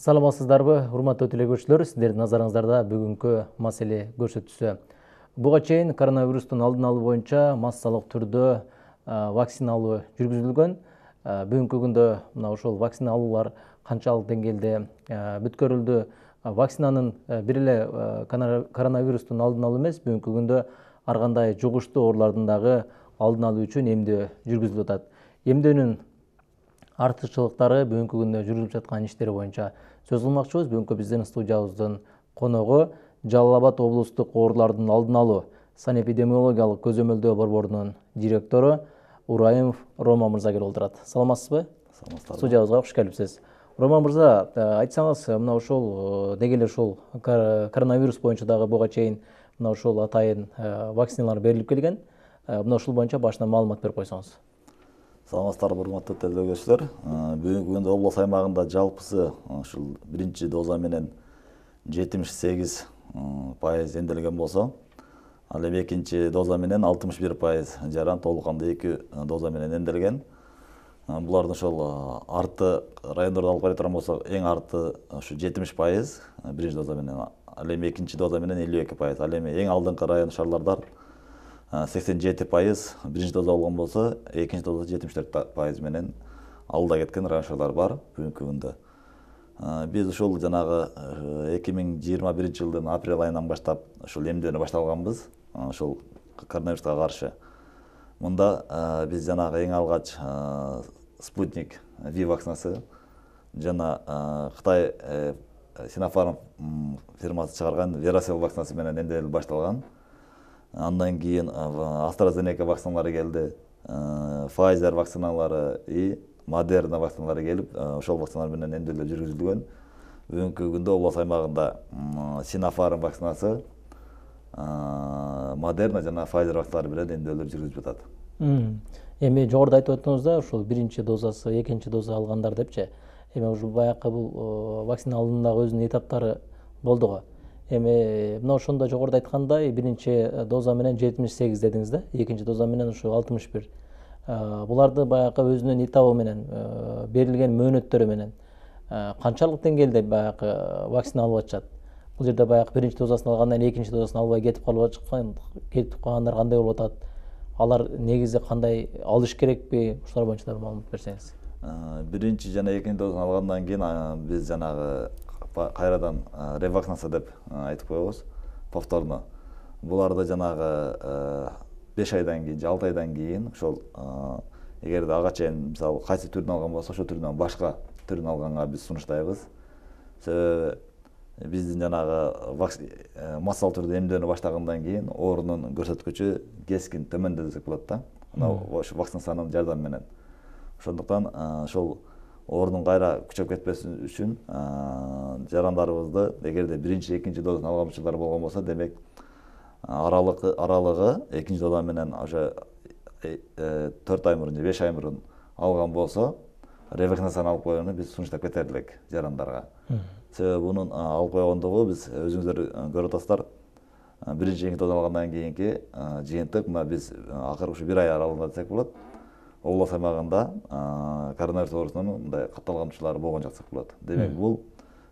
Саламатсыздарбы, урматтуу телекөрүүчүлөр, сиздердин назарыңыздарда бүгүнкү маселе көрсөтүүсү. Буга чейин коронавирустун алдын алуу боюнча массалык түрдө вакцина алуу жүргүзүлгөн. Бүгүнкү күндө мына ошол вакцина алуулар канчалык деңгээлде бүткөрүлдү? Вакцинанын бир эле коронавирустун алдын алуу эмес, бүгүнкү күндө ар кандай жугуштуу оорулардын дагы алдын алуу үчүн эмдөө жүргүзүлүп атат. Эмдөөнүн артыкчылыктары бүгүнкү күндө жүргүзүлүп жаткан иштери боюнча сөз кылмакчыбыз. Бүгүнкү биздин студиябыздын коногу Жалал Абад облустук оорулардын алдын алуу санэпидемиологиялык көзөмөлдөө борборунун директору Ураимов Рома мырза келип отурат. Саламатсызбы? Саламатсыздар. Студиябызга кош келипсиз. Рома мырза, айтсаңыз, мына ошол деги эле ушул коронавирус боюнча дагы буга чейин мына ушул атайын вакциналар берилип келген. Мына ушул боюнча башынан маалымат берип койсоңуз. Саламатсыздар, урматтуу телекөрүүчүлөр. Бүгүнкү күндө облус аймагында жалпысы ушул биринчи доза менен 78% эмделген болсо, ал эми экинчи доза менен 61% жаран толук кандуу 2 доза менен эмделген. Булардын ошол арты райондордо алып карай турган болсок, эң арты ушу 70% биринчи доза менен, ал эми экинчи доза менен 52%. Ал эми эң алдыңкы район шаарларда 87% биринчи доза алган болсо, экинчи доза 74% менен алда кеткен район шаарлар бар бүгүнкү күндө. Биз ушул жанагы 2021 жылдын апрель айынан баштап ушул эмдөөнү башталганбыз, ушул коронавируска каршы. Мында биз жанагы эң алгач спутник V вакцинасы жана Кытай Sinopharm фирмасы чыгарган Veracell вакцинасы менен эмдөө башталган. Андан кийин AstraZeneca вакциналары келди, Pfizer вакциналары и Moderna вакциналары келип, ошол вакциналар менен эмдөө жүргүзүлгөн. Бүгүнкү күндө облус аймагында Sinopharm вакцинасы, Moderna жана Pfizer вакциналары менен эмдөө жүргүзүлүп жатат. Эми жогоруда айтып өттүңүз да, ушул биринчи дозасы, экинчи доза алгандар депчи. Эми ушул баякы бул вакцина алуудагы өзүнүн этаптары болду го. Эми мына ошондо жогоруда айткандай, биринчи доза менен 78 дедиңиз да, экинчи доза менен ушу 61. Буларды баякы өзүнүн этабы менен, берилген мөөнөттөрү менен канчалык деңгээлде баякы вакцина алып атышат? Бул жерде баякы биринчи дозасын алгандан экинчи дозасын албай кетип калгандар кандай болуп атат? Алар негизи кандай алыш керекпи? Ушулар боюнча да маалымат берсеңиз. Биринчи жана экинчи дозаны алгандан кийин биз жанагы кайрадан ревакцинация деп айтып коебуз, повторно. Буларды жанагы 5 айдан кийин же 6 айдан кийин ошол эгерде ага чейин мисалы кайсы түрүн алган болсо, ошол түрүнөн башка түрүн алганга биз сунуштайбыз. Себеби биздин жанагы массалык түрдө эмдөөнү баштагандан кийин оорунун көрсөткүчү кескин төмөндөдү десек болот да. Мына ошо вакцинациянын жардамы менен. Ошондуктан ошол оорунун кайра күчөп кетпеси үчүн жарандарыбызды эгерде биринчи, экинчи дозаны алганчылар болгон болсо, демек аралыгы экинчи доза менен уже 4 ай мурун же 5 ай мурун алган болсо, ревакцинацияны алып койгону биз сунуштап кетер элек жарандарга. Себеби бунун алып койгондугу биз өзүңүздөр көрүп атасыздар, биринчи, экинчи доза алгандан кийинки жыйынтык мына биз акыркы ушу 1 ай аралыгында десек болот, облус аймагында коронавирус оорусунун мындай катталган учурлары болгон жок десек болот. Демек бул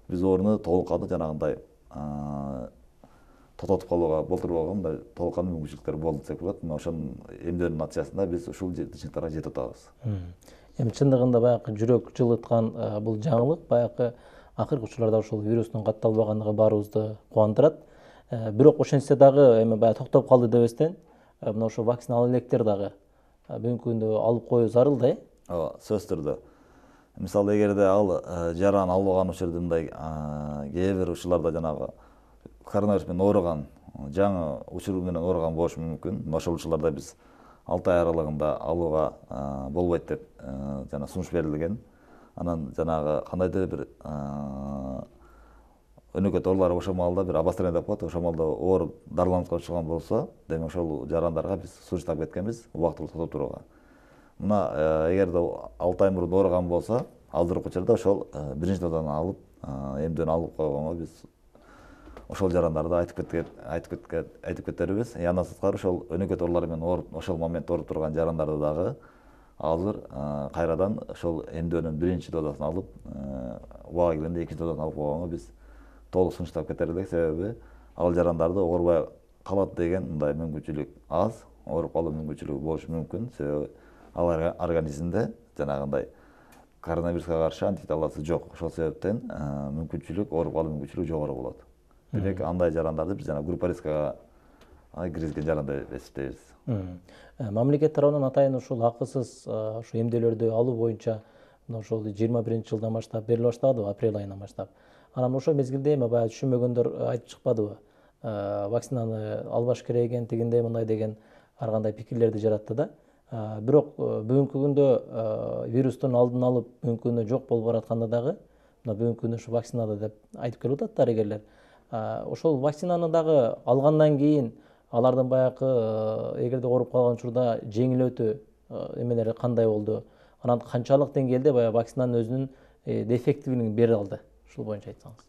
биз ооруну толук кандуу жанагындай токтотуп калууга былтыр болгон мындай толук кандуу мүмкүнчүлүктөр болду десек болот. Мына ошонун эмдөөнүн натыйжасында биз ушул жыйынтыктарга жетип атабыз. Эми чындыгында баякы жүрөк жылыткан бул жаңылык, баякы акыркы учурларда ушул вирустун катталбаганлыгы баарыбызды кубандырат. Бирок ошентсе дагы эми баягы токтоп калды дебестен, мына ошо вакцина ала элекдер дагы бүгүнкү күндө алып коюу зарыл да. Ооба, сөзсүз түрдө. Мисалы эгерде ал жаран албаган учурда мындай кээ бир учурларда жанагы коронавирус менен ооруган, жаңы учур менен ооруган болушу мүмкүн. Ошол учурларда биз 6 ай аралыгында алууга болбойт деп жана сунуш берилген. Анан жанагы кандайдыр бир өнөкөт оорулар ошол маалда бир обострение деп коет, ошол маалда оор дарыланып чыган болсо, демек ошол жарандарга биз сунуштап кеткенбиз убактылуу токтоп турууга. Мына эгерде 6 ай мурун ооруган болсо, азыркы учурда ошол биринчи дозаны алып, эмдөөнү алып койгонго биз ошол жарандарды айтып кетербиз. Андан сырткары ошол өнөкөт оорулар менен ооруп, ошол моментте ооруп турган жарандарды дагы азыр кайрадан ошол эмдөөнүн биринчи дозасын алып, убага келгенде экинчи дозасын алып койгонго биз толук сунуштап кетер элек. Себеби ал жарандарды оорубай калат деген мындай мүмкүнчүлүк аз, ооруп калуу мүмкүнчүлүгү болушу мүмкүн. Себеби ал организмде жанагындай коронавируска каршы антиталасы жок. Ошол себептен мүмкүнчүлүк, ооруп калуу мүмкүнчүлүгү жогору болот. Демек андай жарандарды биз жана группа рискага киргизген жаран деп эсептейбиз. Мамлекет тарабынан атайын ушул акысыз ушу эмдээлөрдү алуу боюнча ошол 21-жылдан баштап бериле баштады, апрель айынан баштап. Анан ошол мезгилде эми баягы түшүнбөгөндөр айтып чыкпадыбы? Вакцинаны албаш керек экен, тигиндей мындай деген ар кандай пикирлерди жаратты да. Бирок бүгүнкү күндө вирустун алдын алып, бүгүнкү күндө жок болуп баратканда дагы, мына бүгүнкү күндө ушу вакцинада деп айтып келип атат дарыгерлер. Ошол вакцинаны дагы алгандан кийин алардын баягы эгерде ооруп калган учурда жеңил өтүү эмелери кандай болду? Анан канчалык деңгээлде баягы вакцинанын өзүнүн эффективдүүлүгүн бере алды? Ушул боюнча айтсаңыз.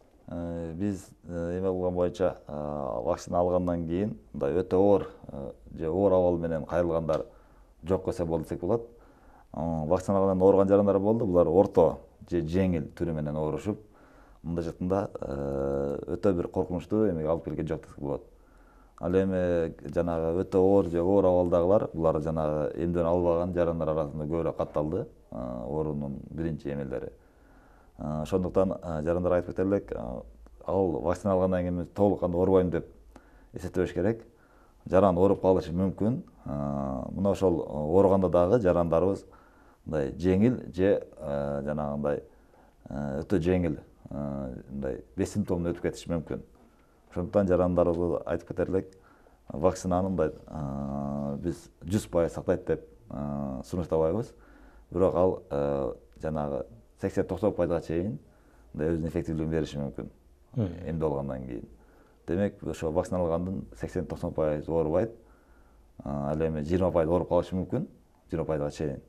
Биз эме болгон боюнча вакцина алгандан кийин мындай өтө оор же оор абал менен кайрылгандар жок десе болду десек болот. Вакцина алгандан ооруган жарандар болду. Булар орто же жеңил түрү менен оорушуп, мындай жактында өтө бир коркунучтуу эмеге алып келген жок десек болот. Ал эми жанагы өтө оор же оор абалдагылар, булар жанагы эмден албаган жарандар арасында көбүрөөк катталды, оорунун биринчи эмелери. Ошондуктан жарандар айтып кетер элек, ал вакцина алгандан кийин толук кандуу оорубайм деп эсептебеш керек. Жаран ооруп калышы мүмкүн. Мына ошол ооруганда дагы жарандарыбыз мындай жеңил же жанагындай өтө жеңил мындай бессимптомдуу өтүп кетиши мүмкүн. Ошондуктан жарандарыбыз айтып кетер элек, вакцинаны мындай биз 100% сактайт деп сунуштабайбыз. Бирок ал жанагы 80-90%га чейин өзүнүн эффективдүүлүгүн бериши мүмкүн эмде алгандан кийин. Демек, ошо вакцина алгандын 80-90% оорубайт. Ал эми 20% ооруп калышы мүмкүн, 20%га чейин.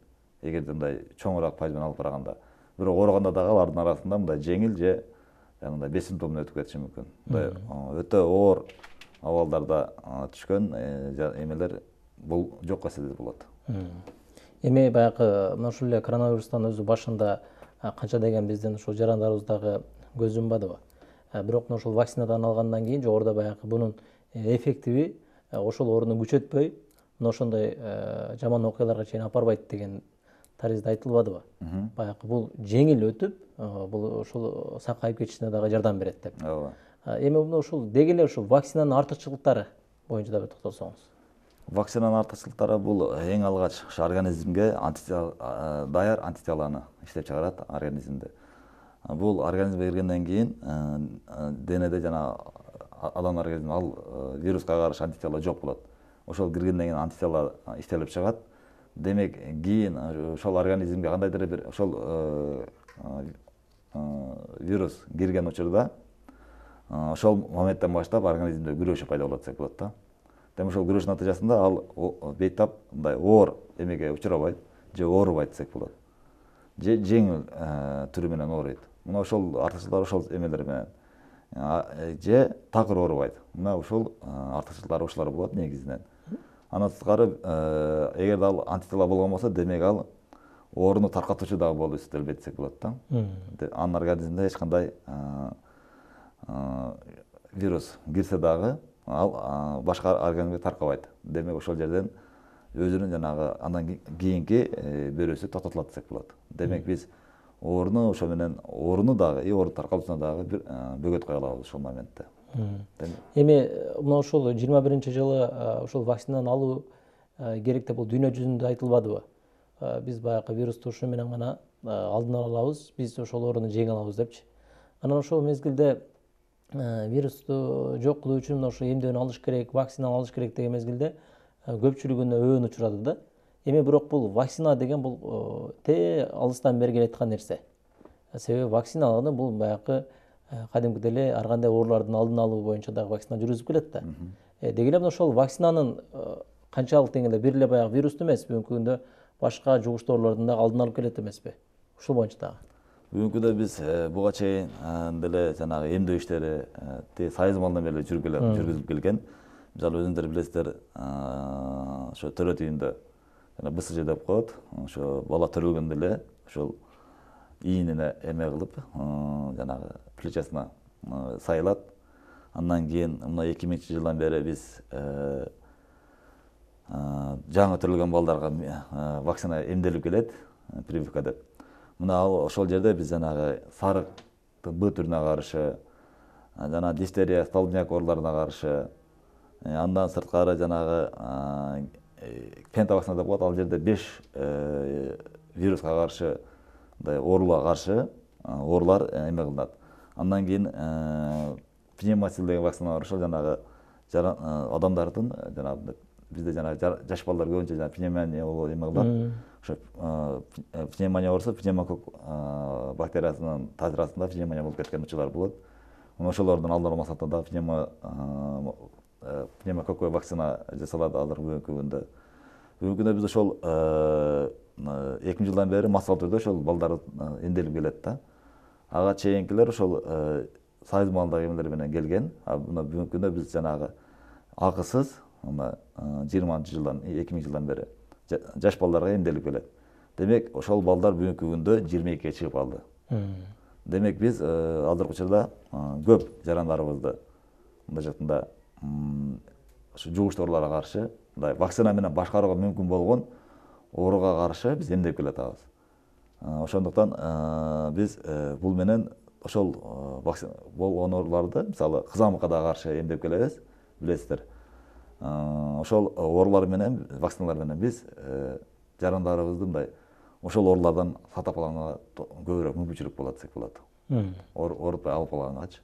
Эгерде мындай чоңураак пайыз менен алып барганда. Бирок ооруганда дагы алардын арасында мындай жеңил же мындай бессимптомдуу өтүп кетиши мүмкүн. Мындай өтө оор абалдарда түшкөн эмелер бул жок десе болот. Эми баягы мына ушул эле коронавирустан өзү башында канча деген биздин ушул жарандарыбыз дагы көз жумбадыбы? Бирок ошол вакцинадан алгандан кийин жогоруда баягы бунун эффективи ошол ооруну күчөтпөй, мына ошондой жаман окуяларга чейин апарбайт деген таризде айтылбадыбы? Баягы бул жеңил өтүп, бул ошол сакайып кетишине дагы жардам берет деп. Ооба. Эми мына ушул деги эле ушул вакцинанын артыкчылыктары боюнча да бир токтолсоңуз. Вакцинанын артыкчылыктары бул эң алгач организмге даяр антителаны иштеп чыгарат организмде. Бул организмге киргенден кийин денеде жана адам организминде ал вируска каршы антитела жок болот. Ошол киргенден кийин антитела иштелип чыгат. Демек, кийин ошол организмге кандайдыр бир ошол вирус кирген учурда ошол моменттен баштап организмде күрөшүү пайда болот десек болот да. Демек, ошол күрөш натыйжасында ал бейтап мындай оор эмеге учурабайт же оорубайт десек болот. Же жеңил түрү менен ооруйт. Мына ошол артыкчылыктар ошол эмелер менен. Же такыр оорубайт. Мына ушул артыкчылыктары ушулар болот негизинен. Андан сырткары, эгерде ал антитела болгон болсо, демек ал ооруну таркатуучу дагы болуп эсептелбейт десек болот да. Анын организминде эч кандай вирус кирсе дагы ал башка организмге таркабайт. Демек, ошол жерден өзүнүн жанагы андан кийинки берүүсү токтотулат десек болот. Демек, биз ооруну ошо менен ооруну дагы, оору таркалуусуна дагы бөгөт кое алабыз ошол моментте. Эми мына ошол 21-жылы ошол вакцинаны алуу керек деп бул дүйнө жүзүндө айтылбадыбы? Биз баягы вирусту ушу менен гана алдын ала алабыз, биз ошол ооруну жеңе алабыз депчи. Анан ошол мезгилде вирусту жок кылуу үчүн ошо эмдөөнү алыш керек, вакцина алыш керек деген мезгилде көпчүлүгүнө өбөн учурады да. Эми бирок бул вакцина деген бул алыстан бери келаткан нерсе. Себеби вакцина алганда бул баягы кадимкидей эле ар кандай оорулардын алдын алуу боюнча дагы вакцина жүргүзүп келет да. Деги эле ошол вакцинанын канчалык деңгээлде бир эле баягы вирусту эмес, бүгүнкү күндө башка жугуштуу оорулардын дагы алдын алып келет эмеспи? Ушул боюнча дагы. Бүгүнкү күндө биз буга чейин деле жанагы эмдөө иштери сайыз малынан бери жүргүзүлүп келген. Мисалы өзүңдөр билесиздер, ошо төрө түйүндө жана БСЖ деп коет. Ошо бала төрөлгөндө эле ошол ийинине эме кылып, жанагы плечасына сайылат. Андан кийин мына 2000-жылдан бери биз жаңы төрөлгөн балдарга вакцина эмделип келет, прививка деп. Мына ошол жерде биз жанагы сарыктын Б түрүнө каршы, жана дифтерия, столбняк ооруларына каршы, андан сырткары жанагы пента вакцина деп коет. Ал жерде 5 вируска каршы, мындай ооруларга каршы оорулар эме кылынат. Андан кийин пневмоцил деген вакцина бар. Ошол жанагы адамдардын жанагы бизде жанагы жаш балдар көбүнчө жанагы пневмония болуп эме кылат. Ошо пневмония болсо пневмокок бактериясынын таасирасында пневмония болуп кеткен учурлар болот. Ошолордун алдын максатында пневмококко вакцина жасалат азыр бүгүнкү күндө. Бүгүнкү күндө биз ошол 2000-жылдан бери массалык түрдө ошол балдар эмделип келет да. Ага чейинкилер ошол союз маалындагы эмелер менен келген. Мына бүгүнкү күндө биз жанагы акысыз 20-жылдан 2000-жылдан бери жаш балдарга эмделип келет. Демек, ошол балдар бүгүнкү күндө 22-ге чыгып алды. Демек, биз азыркы учурда көп жарандарыбызды мындай жактында жугуштуу ооруларга каршы, мындай вакцина менен башкарууга мүмкүн болгон ооруга каршы биз эмдеп келатабыз. Ошондуктан биз бул менен ошол болгон ооруларды, мисалы, кызамыкка да каршы эмдеп келебиз, билесиздер. Ошол оорулар менен, вакциналар менен биз жарандарыбызды мындай ошол оорулардан сактап калганга көбүрөөк мүмкүнчүлүк болот десек болот. Оорутпай алып калгангачы.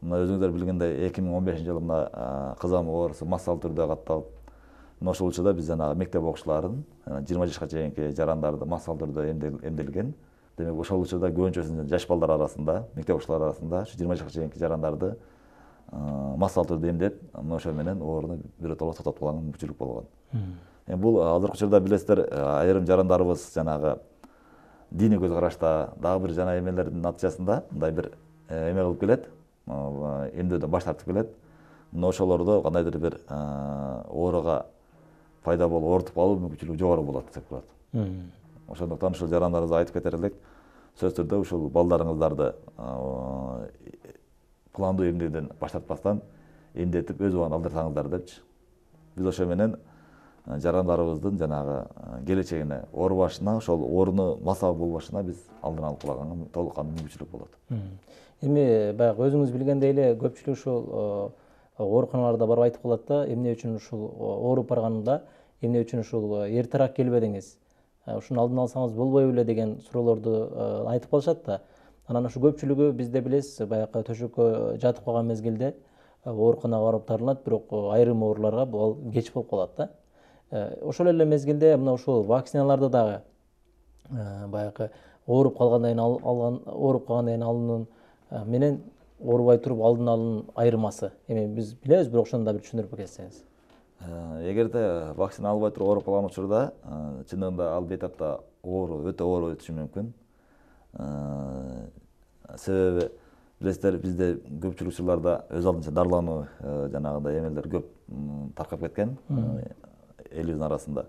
Мына өзүңүздөр билгендей 2015-жылы мына кызамык оорусу массалык түрдө катталып, ошол учурда биз жанагы мектеп окуучуларын 20 жашка чейинки жарандарды массалык түрдө эмделген. Демек, ошол учурда көбүнчөсү жаш балдар арасында, мектеп окуучулар арасында 20 жашка чейинки жарандарды массалык түрдө эмдеп, ошол менен ооруну биротоло токтотуп калганга мүмкүнчүлүк болгон. Бул азыркы учурда билесиздер, айрым жарандарыбыз жанагы диний көз карашта, дагы бир жана эмелердин натыйжасында мындай бир эме кылып келет, эмдөөдөн баш тартып келет. Ошолордо кандайдыр бир ооруга пайда болуп, оорутуп калуу мүмкүнчүлүгү жогору болот десек болот. Ошондуктан ушул жарандарыбызга айтып кетер элек, сөзсүз түрдө ушул балдарыңыздарды пландуу эмдөөдөн баш тартпастан эмдетип өз убагында алдырсаңыздар депчи. Биз ошо менен жарандарыбыздын жанагы келечегине оорубашына, ошол ооруну массалык болбашына биз алдын алып калганга толук кандуу мүмкүнчүлүк болот. Эми баягы өзүңүз билгендей эле көпчүлүк ушул ооруканаларда барып айтып калат да, эмне үчүн ушул ооруп барганымда, эмне үчүн ушул эртерээк келбедиңиз, ушуну алдын алсаңыз болбой беле деген суроолорду айтып калышат да. Анан ушу көпчүлүгү бизде билесиз, баягы төшөккө жатып калган мезгилде ооруканага барып тарылат, бирок айрым ооруларга бул кеч болуп калат да. Ошол эле мезгилде мына ушул вакциналарды дагы баягы ооруп калгандан кийин алынуун менен оорубай туруп алдын алуунун айырмасы. Эми биз билебиз, бирок ошону да бир түшүндүрүп кетсеңиз. Эгерде вакцина албай туруп ооруп калган учурда, чындыгында ал бейтапта өтө ооруп өтүшү мүмкүн. Себеби билесиздер, бизде көпчүлүк учурларда өз алдынча дарылануу жанагындай эмелер көп таркап кеткен элибиздин арасында.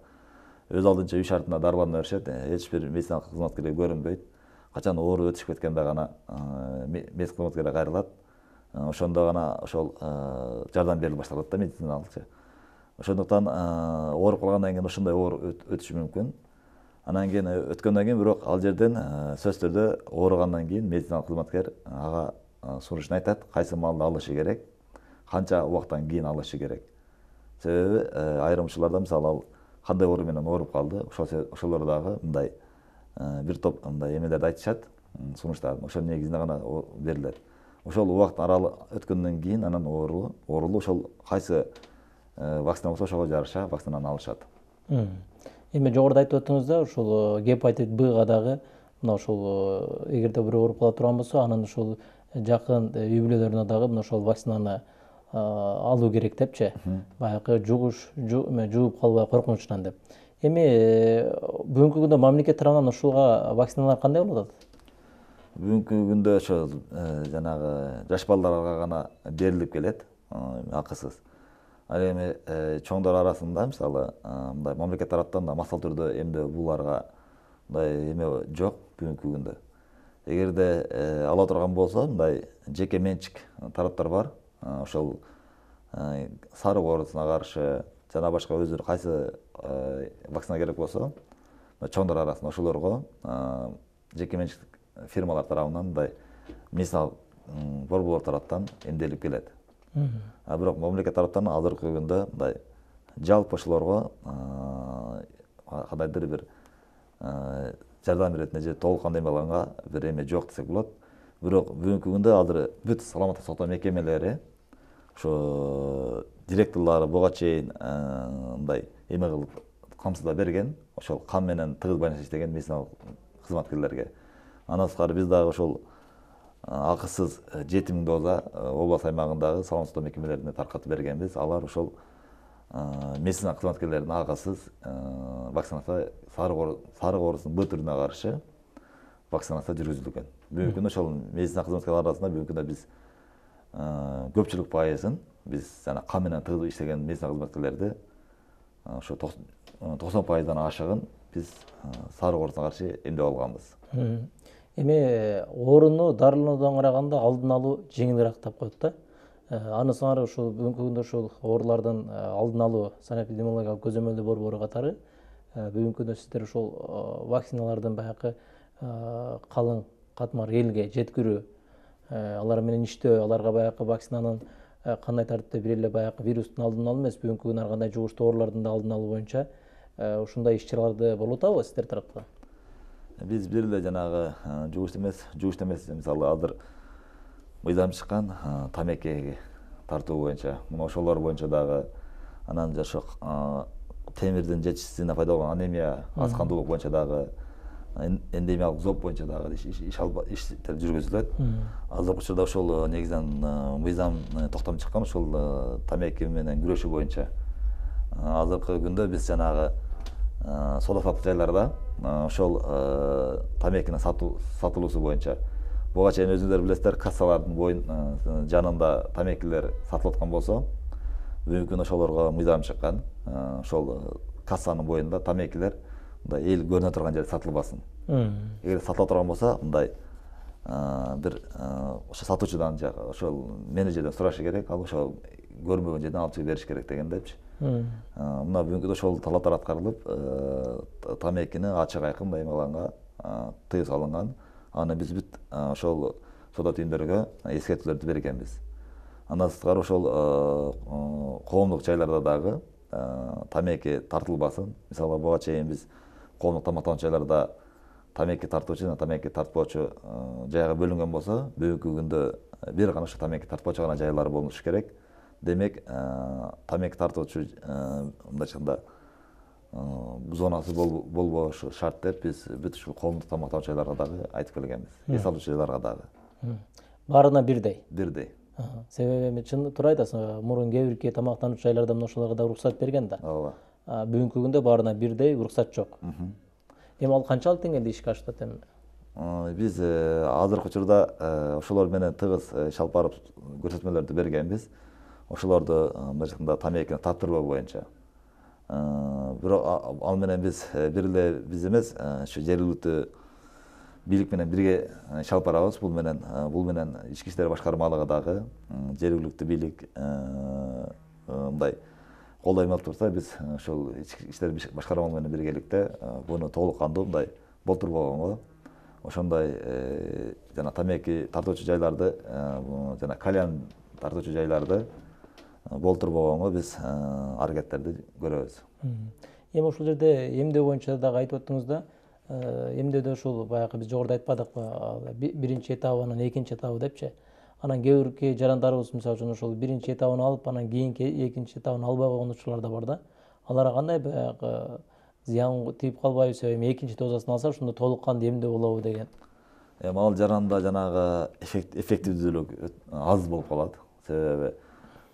Өз алдынча үй шартында дарыланып беришет, эч бир медициналык кызматкерге көрүнбөйт. Качан ооруп өтүшүп кеткенде гана медицина кызматкери кайрылат. Ошондо гана ошол жардам берилип башталат да, медициналыкча. Ошондуктан ооруп калгандан кийин ошондой ооруп өтүшү мүмкүн. Анан кийин өткөндөн кийин бирок ал жерден сөзсүз түрдө ооругандан кийин медициналык кызматкер ага сунуштун айтат, кайсы маалда алышы керек, канча убакыттан кийин алышы керек. Себеби айрым учурларда мисалы ал кандай оору менен ооруп калды, ошолор дагы мындай бир топ мындай эмелерди айтышат, сунуштар. Ошонун негизинде гана берилет. Ошол убакыт аралы өткөндөн кийин анан оорулуу ошол кайсы вакцина болсо ошого жараша вакцинаны алышат. Эми жогоруда айтып өттүңүз да, ушул гепатит Б-га дагы мына ушул эгерде бирөө ооруп кала турган болсо, анан ушул жакын үй бүлөлөрүнө дагы мына ошол вакцинаны алуу керек депчи. Баягы жугуп калбай коркунучунан деп. Эми бүгүнкү күндө мамлекет тарабынан ушулга вакциналар кандай болуп атат? Бүгүнкү күндө ошо жанагы жаш балдарга гана берилип келет, акысыз. Ал эми чоңдор арасында мисалы мындай мамлекет тараптан да массалуу түрдө эмне буларга мындай эме жок бүгүнкү күндө. Эгерде ала турган болсо мындай жеке менчик тараптар бар. Ошол сары оорусуна каршы жана башка өзү кайсы вакцина керек болсо чоңдор арасында ошолорго жеке менчик фирмалар тарабынан мындай медициналык борборлор тараптан эмделип келет. Бирок мамлекет тараптан азыркы күндө мындай жалпы ошолорго кандайдыр бир жардам иретине же толуккандуу эме алганга бир эме жок десек болот. Бирок бүгүнкү күндө азыр бүт саламаттык сактоо мекемелери ошо директорлору буга чейин мындай эме кылып камсыздаа берген, ошол кан менен тыгыз байланыш иштеген медициналык кызматкерлерге. Андан тышкары биз дагы ошол акысыз 7000 доза область аймагындагы саламаттык сактоо мекемелерине таркатып бергенбиз. Алар ошол медицина кызматкерлеринин акысыз вакцинация сары оорусунун Б түрүнө каршы вакцинация жүргүзүлгөн. Бүгүнкү күндө ошол медицина кызматкерлери арасында бүгүнкү күндө биз көпчүлүк пайызын биз жана кан менен тыгыз иштеген медицина кызматкерлерди ошо 90%дан ашыгын биз сары оорусуна каршы эмдеп алганбыз. Эми ооруну дарылануудан караганда алдын алуу жеңилирээк тап коет да. Аны сыңары ушул бүгүнкү күндө ушул оорулардын алдын алуу санэпидемиологиялык көзөмөлдөө борбору катары бүгүнкү күндө сиздер ушул вакциналардын баягы калың катмар элге жеткирүү, алар менен иштөө, аларга баягы вакцинанын кандай тартипте бир эле баягы вирустун алдын алуу эмес, бүгүнкү күндө ар кандай жугуштуу оорулардын да алдын алуу боюнча ушундай иш-чараларды болуп атабы сиздер тараптан? Биз бир эле жанагы жугуштуу эмес, мисалы азыр мыйзам чыккан тамеки тартуу боюнча, мына ошолор боюнча дагы анан ошо темирдин жетишсиздигине пайда болгон анемия, аз кандуулук боюнча дагы эндемиялык зоб боюнча дагы иштер жүргүзүлөт. Азыркы учурда ошол негизинен мыйзам токтом чыккан ошол тамеки менен күрөшүү боюнча. Азыркы күндө биз жанагы соода саттык жайларда ошол тамекинин сатылуусу боюнча буга чейин өзүңүздөр билесиздер, кассалардын жанында тамекилер сатылып аткан болсо, бүгүнкү күндө ошолорго мыйзам чыккан. Ошол кассанын боюнда тамекилер мындай эл көрүнө турган жерде сатылбасын. Эгер сатыла турган болсо, мындай бир ошо сатуучудан же ошол менеджерден сурашы керек, ал ошол көрүнбөгөн жерден алып чыгып бериш керек дегендепчи. Мына бүгүнкү күндө ошол талаптар аткарылып, тамекини ачык айкын эме кылганга тыюу салынган. Аны биз бүт ошол соода түйүндөргө эскертүүлөрдү бергенбиз. Андан тышкары ошол коомдук жайларда дагы тамеки тартылбасын. Мисалы буга чейин биз коомдук тамактануучу жайларда тамеки тартуучу жана тамеки тартпоочу жайга бөлүнгөн болсо, бүгүнкү күндө бир гана ошо тамеки тартпоочу гана жайлар болушу керек. Демек, тамеки тартуучу мындай айтканда зонасы болбошу шарт деп биз бүт ушул коомдук тамактануучу жайларга дагы айтып келгенбиз. Эс алуучу жайларга дагы. Баарына бирдей. Бирдей. Себеби эми чын туура айтасың, мурун кээ бирки тамактануучу жайларда мына ошолорго да уруксат берген да. Ооба. Бүгүнкү күндө баарына бирдей уруксат жок. Эми ал канчалык деңгээлде ишке ашып атат эми? Биз азыркы учурда ошолор менен тыгыз иш алып барып көрсөтмөлөрдү бергенбиз. Ошолорду мындай айтканда тамекини таптырбоо боюнча. Бирок ал менен биз бир эле биз эмес, ушу жергиликтүү бийлик менен бирге иш алып барабыз. Бул менен ички иштер башкармалыгы дагы жергиликтүү бийлик мындай колдоо эме алып турса, биз ошол ички иштер башкармалыгы менен биргеликте буну толук кандуу мындай болтурбогонго, ошондой жана тамеки тартуучу жайларды жана кальян тартуучу жайларды болтурбогонго биз аракеттерди көрөбүз. Эми ушул жерде эмдөө боюнча дагы айтып өттүңүз да, эмдөөдө ушул баягы биз жогоруда айтпадыкпы, биринчи этабы анан экинчи этабы депчи. Анан кээ бирки жарандарыбыз мисалы үчүн ошол биринчи этабын алып, анан кийинки экинчи этабын албай койгон учурлар да бар да. Аларга кандай баягы зыян тийип калбайбы, себеби экинчи дозасын алса ошондо толук кандуу эмдөө болобу деген. Эми ал жаранда жанагы эффективдүүлүк аз болуп калат. Себеби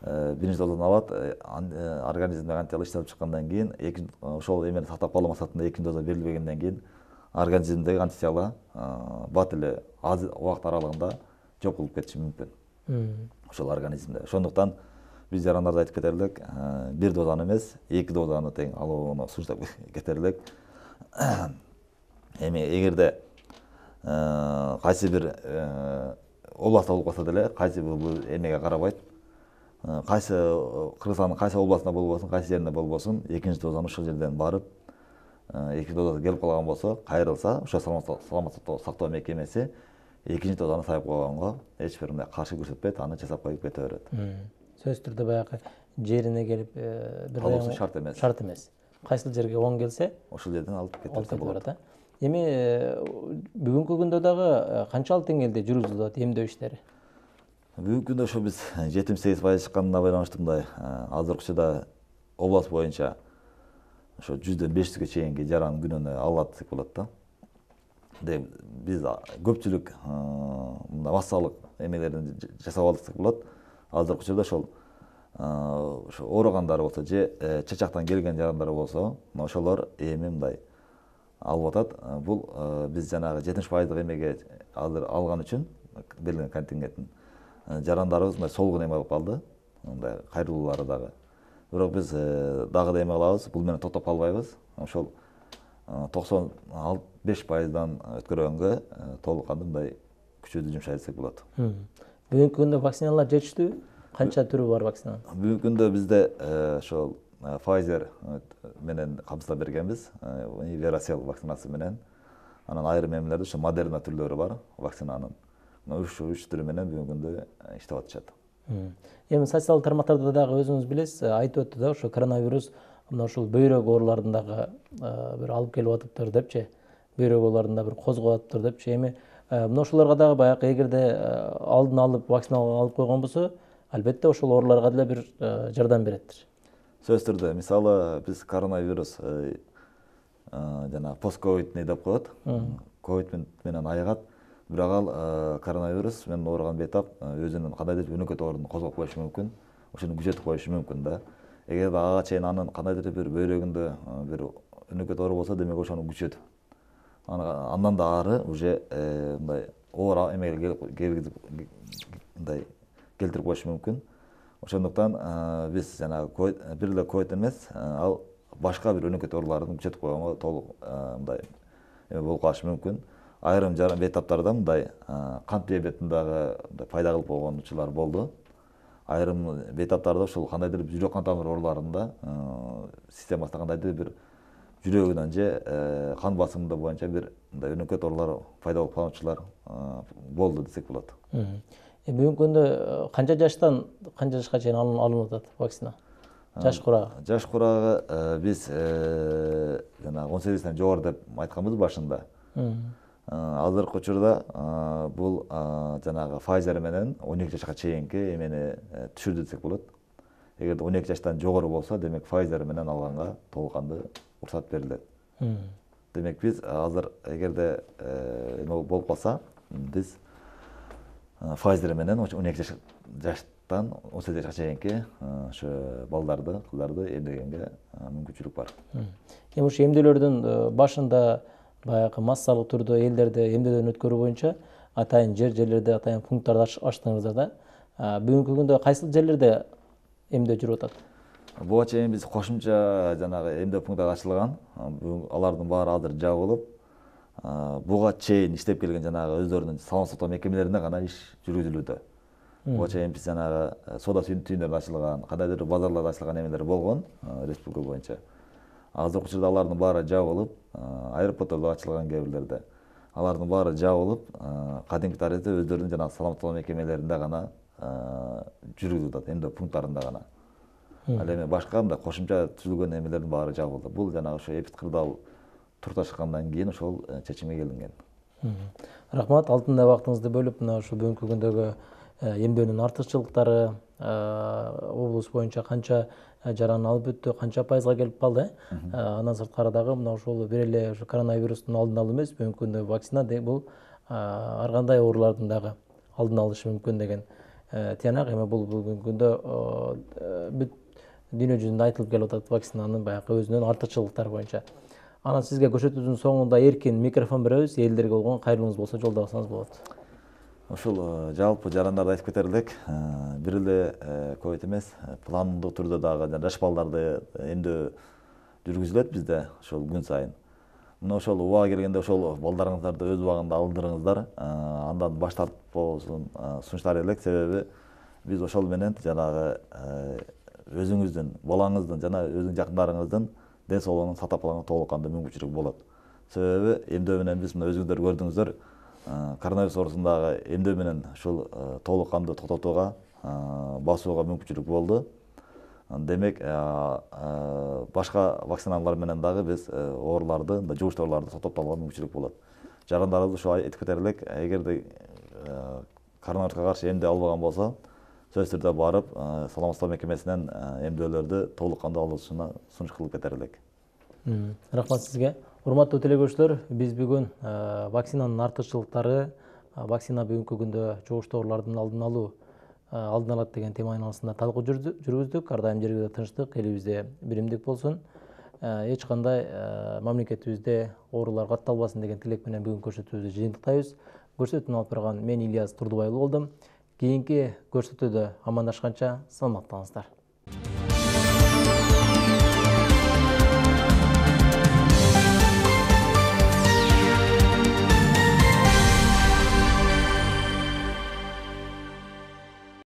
биринчи дозаны алат, организмде антитела иштелип чыккандан кийин, ошол эмени сактап калуу максатында экинчи доза берилбегенден кийин организмдеги антитела бат эле аз убакыт аралыгында жок болуп кетиши мүмкүн. Ошол организмде. Ошондуктан биз жарандарда айтып кетерлик, бир дозаны эмес, 2 дозаны тең алууну сунуштап кетерлик. Эми эгерде кайсы бир областта болуп калса деле, кайсы бул эмеге карабайт. Кайсы Кыргызстандын кайсы областында болбосун, кайсы жеринде болбосун, экинчи дозаны ошол жерден барып, экинчи дозасы келип калган болсо, кайрылса, ошо саламаттык сактоо мекемеси экинчи дозаны сайып койгонго эч бир мындай каршы көрсөтпөйт, аны жасап коюп кете берет. Сөзсүз түрдө баягы жерине келип бир Алуусу шарт эмес. Шарт эмес. Кайсыл жерге оң келсе, ошол жерден алып кетсе болот. Эми бүгүнкү күндө дагы канчалык деңгээлде жүргүзүлөт эмдөө иштери? Бүгүнкү күндө ошо биз 78% чыкканына байланыштуу мындай азыркы учурда область боюнча ошо 100дөн 500ге чейинки жаран күнүнө алат десек болот да. Биз көпчүлүк мындай массалык эмелерин жасап алдык десек болот. Азыркы учурда ошол ооругандар болсо же чачактан келген жарандар болсо, ошолор эми мындай алып атат. Бул биз жанагы 70% эмеге азыр алган үчүн берилген контингенттин жарандарыбыз мындай солгун эме алып калды, мындай кайрылуулары дагы. Бирок биз дагы да эме кылабыз, бул менен токтоп калбайбыз. Ошол 95%дан өткөргөнгө толук кандуу мындай күчүбүздү жумшайт десек болот. Бүгүнкү күндө вакциналар жетиштүүбү? Канча түрү бар вакцинаның? Бүгүнкү күндө бизде ошол Pfizer менен камсыздап бергенбиз, Veracell вакцинасы менен. Анан айрым эмелерде ошо Moderna түрлөрү бар вакцинанын. Үч түрү менен бүгүнкү күндө иштеп атышат. Эми социалдык тармактарда дагы өзүңүз билесиз, айтып өттү да, ошо коронавирус мына ушул бөйрөк ооруларын дагы бир алып келип атыптыр депчи, бөйрөк ооруларын да бир козгоп атыптыр депчи. Эми мына ошолорго дагы баягы эгерде алдын алып вакцина алып койгон болсо, албетте ошол ооруларга деле бир жардам берет. Сөзсүз түрдө, мисалы биз коронавирус жана постковидный деп коет. Ковид менен айыгат. Бирок ал коронавирус менен ооруган бейтап өзүнүн кандайдыр өнөкөт оорун козгоп коюшу мүмкүн, ошону күчөтүп коюшу мүмкүн да. Эгерде ага чейин анын кандайдыр бир бөйрөгүндө бир өнөкөт оору болсо, демек ошону күчөтүп. Андан да ары уже мындай оор эмеге мындай келтирип коюшу мүмкүн. Ошондуктан биз жанагы бир эле ковид эмес, ал башка бир өнөкөт ооруларды күчөтүп койгонго толук мындай болуп калышы мүмкүн. Айрым бейтаптарда мындай кант диабетин дагы пайда кылып койгон учурлар болду. Айрым бейтаптарда ушул кандайдыр жүрөк кан тамыр ооруларында системасында кандайдыр бир жүрөгүнөн же кан басымында боюнча бир мындай өнөкөт оорулар пайда болуп калган учурлар болду десек болот. Бүгүнкү күндө канча жаштан канча жашка чейин алынып атат вакцина? Жаш курагы? Жаш курагы биз жана 18ден жогору деп айтканбыз башында. Азыркы учурда бул жанагы Pfizer менен 12 жашка чейинки эмени түшүрдү десек болот. Эгерде 12 жаштан жогору болсо, демек Pfizer менен алганга толук кандуу уруксат берилет. Демек биз азыр эгерде болуп калса, биз Pfizer менен 12 жаштан 18 жашка чейинки ошо балдарды, кыздарды эмдегенге мүмкүнчүлүк бар. Эми ошо эмдөөлөрдүн башында баягы массалык түрдө элдерди эмдөөдөн өткөрүү боюнча атайын жерлерде атайын пункттарды ачтыңыздар да. Бүгүнкү күндө кайсыл жерлерде эмдөө жүрүп атат? Буга чейин биз кошумча жанагы эмдөө пункттары ачылган. Алардын баары азыр жабылып, буга чейин иштеп келген жанагы өздөрүнүн саламаттык сактоо мекемелеринде гана иш жүргүзүлүүдө. Буга чейин биз жанагы соода түйүндөрдө ачылган, кандайдыр базарларда ачылган эмелер болгон республика боюнча. Азыркы учурда алардын баары жабылып, аэропорттордо ачылган кээ бирлерде. Алардын баары жабылып, кадимки тарыхта өздөрүнүн жанагы саламаттык мекемелеринде гана жүргүзүлүп атат, эмдөө пункттарында гана. Ал эми башка мындай кошумча түзүлгөн эмелердин баары жабылды. Бул жанагы ошо эпид кырдаал турташкандан кийин ошол чечимге келинген. Рахмат, алтындай убактыңызды бөлүп, мына ошо бүгүнкү күндөгү эмдөөнүн артыкчылыктары, облус боюнча канча жаран алып өттү, канча пайызга келип калды, андан сырткары дагы мына ошол бир эле коронавирустун алдын алуу эмес, бүгүнкү күндө вакцина бул ар кандай оорулардын дагы алдын алышы мүмкүн деген тыянак. Эми бул бүгүнкү күндө бүт дүйнө жүзүндө айтылып келип атат вакцинанын баягы өзүнүн артыкчылыктары боюнча. Анан сизге көрсөтүүбүздүн соңунда эркин микрофон беребиз, элдерге болгон кайрылууңуз болсо жолдосоңуз болот. Ошол жалпы жарандарды айтып кетер элек, бир эле ковид эмес, пландуу түрдө дагы жаш балдарды эмдөө жүргүзүлөт бизде ошол күн сайын. Мына ошол убага келгенде ошол балдарыңыздарды өз убагында алдырыңыздар, андан баш тартпоосун сунуштар элек, себеби биз ошол менен жанагы өзүңүздүн, балаңыздын жана өзүңүздүн жакындарыңыздын ден соолугунун сактап калганга толук кандуу мүмкүнчүлүк болот. Себеби эмдөө менен биз мына өзүңүздөр көрдүңүздөр, коронавирус оорусундагы эмдөө менен ушул толук кандуу токтотууга, басууга мүмкүнчүлүк болду. Демек, башка вакциналар менен дагы биз ооруларды, жугуштуу ооруларды токтоп алууга мүмкүнчүлүк болот. Жарандарыбыз ушу айтып кетер элек, эгерде коронавируска каршы эмдөө албаган болсо, сөзсүз түрдө барып, саламаттык мекемесинен эмдөөлөрдү толук кандуу алуусуна сунуш кылып кетер элек. Рахмат сизге. Урматтуу телекөрүүчүлөр, биз бүгүн вакцинанын артыкчылыктары, вакцина бүгүнкү күндө жугуштуу оорулардын алдын алат деген тема айналасында талкуу жүргүздүк. Ар дайым жергиликтүү тынчтык элибизде биримдик болсун. Эч кандай мамлекетибизде оорулар катталбасын деген тилек менен бүгүн көрсөтүүбүздү жыйынтыктайбыз. Көрсөтүүнү алып барган мен Ильяс Турдубайлуу болдум. Кийинки көрсөтүүдө амандашканча саламаттаныңыздар.